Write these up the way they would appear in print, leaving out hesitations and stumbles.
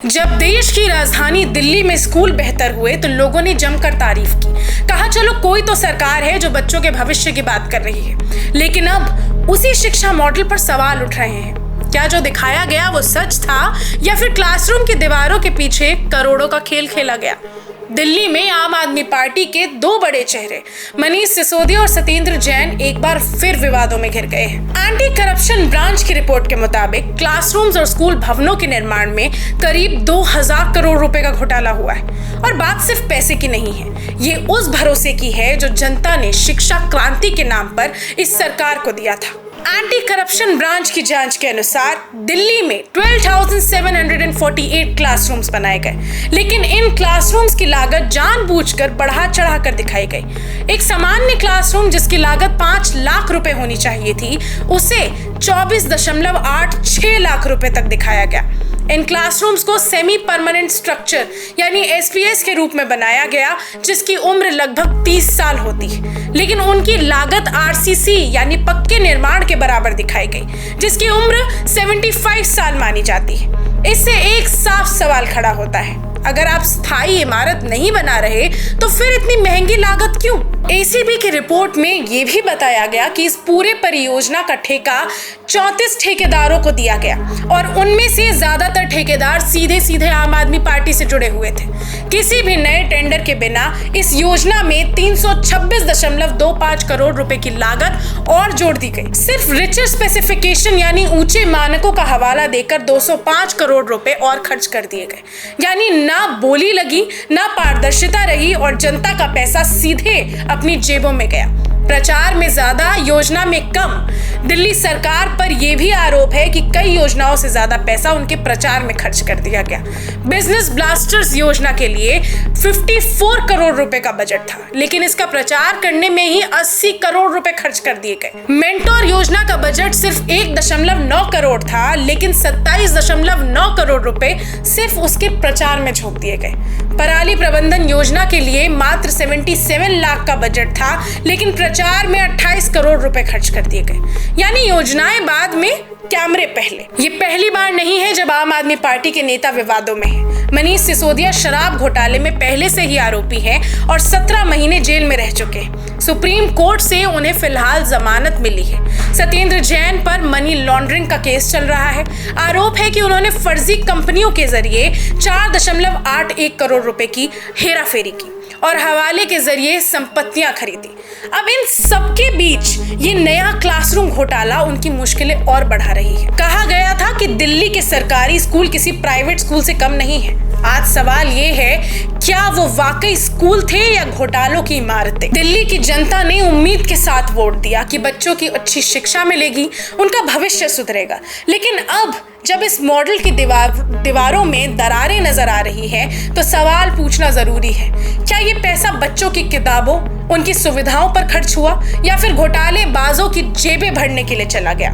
जब देश की राजधानी दिल्ली में स्कूल बेहतर हुए तो लोगों ने जमकर तारीफ की। कहा चलो कोई तो सरकार है जो बच्चों के भविष्य की बात कर रही है। लेकिन अब उसी शिक्षा मॉडल पर सवाल उठ रहे हैं। क्या जो दिखाया गया वो सच था या फिर क्लासरूम की दीवारों के पीछे करोड़ों का खेल खेला गया। दिल्ली में आम आदमी पार्टी के दो बड़े चेहरे मनीष सिसोदिया और सत्येंद्र जैन एक बार फिर विवादों में घिर गए हैं। एंटी करप्शन ब्रांच की रिपोर्ट के मुताबिक क्लासरूम्स और स्कूल भवनों के निर्माण में करीब 2000 करोड़ रुपए का घोटाला हुआ है। और बात सिर्फ पैसे की नहीं है, ये उस भरोसे की है जो जनता ने शिक्षा क्रांति के नाम पर इस सरकार को दिया था। एंटी करप्शन ब्रांच की जांच के अनुसार दिल्ली में 12,748 क्लासरूम्स बनाए गए, लेकिन इन क्लासरूम्स की लागत जानबूझकर बढ़ा चढ़ाकर दिखाई गई। एक सामान्य क्लासरूम जिसकी लागत 5 लाख रुपए होनी चाहिए थी, उसे 24.86 लाख रुपए तक दिखाया गया। इन क्लासरूम्स को सेमी परमानेंट स्ट्रक्चर यानी एसपीएस के रूप में बनाया गया, जिसकी उम्र लगभग 30 साल होती है, लेकिन उनकी लागत आरसीसी यानी पक्के निर्माण के बराबर दिखाई गई, जिसकी उम्र 75 साल मानी जाती है। इससे एक साफ सवाल खड़ा होता है, अगर आप स्थायी इमारत नहीं बना रहे तो फिर इतनी महंगी लागत क्यों? एसीबी की रिपोर्ट में यह भी बताया गया कि इस पूरे परियोजना का ठेका 34 ठेकेदारों को दिया गया और उनमें से ज्यादातर ठेकेदार सीधे सीधे आम आदमी पार्टी से जुड़े हुए थे। किसी भी नए टेंडर के बिना इस योजना में 326.25 करोड़ रुपए की लागत और जोड़ दी गई। सिर्फ रिचर स्पेसिफिकेशन यानी ऊंचे मानकों का हवाला देकर 205 करोड़ रुपए और खर्च कर दिए गए। यानी ना बोली लगी, ना पारदर्शिता रही और जनता का पैसा सीधे अपनी जेबों में गया। प्रचार में ज्यादा, योजना में कम। दिल्ली सरकार पर यह भी आरोप है कि कई योजनाओं से ज्यादा पैसा उनके प्रचार में खर्च कर दिया गया। बिजनेस ब्लास्टर्स योजना के लिए 54 करोड़ रुपए का बजट था, लेकिन इसका प्रचार करने में ही 80 करोड़ रुपए खर्च कर दिए गए। मेंटोर योजना का बजट सिर्फ 1.9 करोड़ था, लेकिन 27.9 करोड़ रुपए सिर्फ उसके प्रचार में झोंक दिए गए। पराली प्रबंधन योजना के लिए मात्र 77 लाख का बजट था, लेकिन प्रचार में 28 करोड़ रुपए खर्च कर दिए गए। यानी योजनाएं बाद में, कैमरे पहले। ये पहली बार नहीं है जब आम आदमी पार्टी के नेता विवादों में है। मनीष सिसोदिया शराब घोटाले में पहले से ही आरोपी हैं और 17 महीने जेल में रह चुके हैं। सुप्रीम कोर्ट से उन्हें फिलहाल जमानत मिली है। सत्येंद्र जैन पर मनी लॉन्ड्रिंग का केस चल रहा है। आरोप है कि उन्होंने फर्जी कंपनियों के जरिए 4.81 करोड़ रुपए की हेराफेरी की और हवाले के जरिए संपत्तियां खरीदी। अब इन सबके बीच ये नया क्लासरूम घोटाला उनकी मुश्किलें और बढ़ा रही है। कहा गया था कि दिल्ली के सरकारी स्कूल किसी प्राइवेट स्कूल से कम नहीं है। आज सवाल ये है, क्या वो वाकई स्कूल थे या घोटालों की इमारतें? दिल्ली की जनता ने उम्मीद के साथ वोट दिया कि बच्चों की अच्छी शिक्षा मिलेगी, उनका भविष्य सुधरेगा। लेकिन अब जब इस मॉडल की दीवारों में दरारें नजर आ रही हैं, तो सवाल पूछना जरूरी है, क्या ये पैसा बच्चों की किताबों, उनकी सुविधाओं पर खर्च हुआ या फिर घोटालेबाजों की जेबें भरने के लिए चला गया?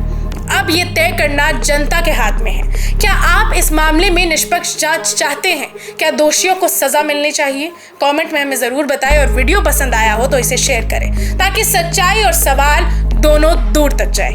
अब ये तय करना जनता के हाथ में है। क्या आप इस मामले में निष्पक्ष जांच चाहते हैं? क्या दोषियों को सजा मिलनी चाहिए? कमेंट में हमें जरूर बताएं और वीडियो पसंद आया हो तो इसे शेयर करें, ताकि सच्चाई और सवाल दोनों दूर तक जाए।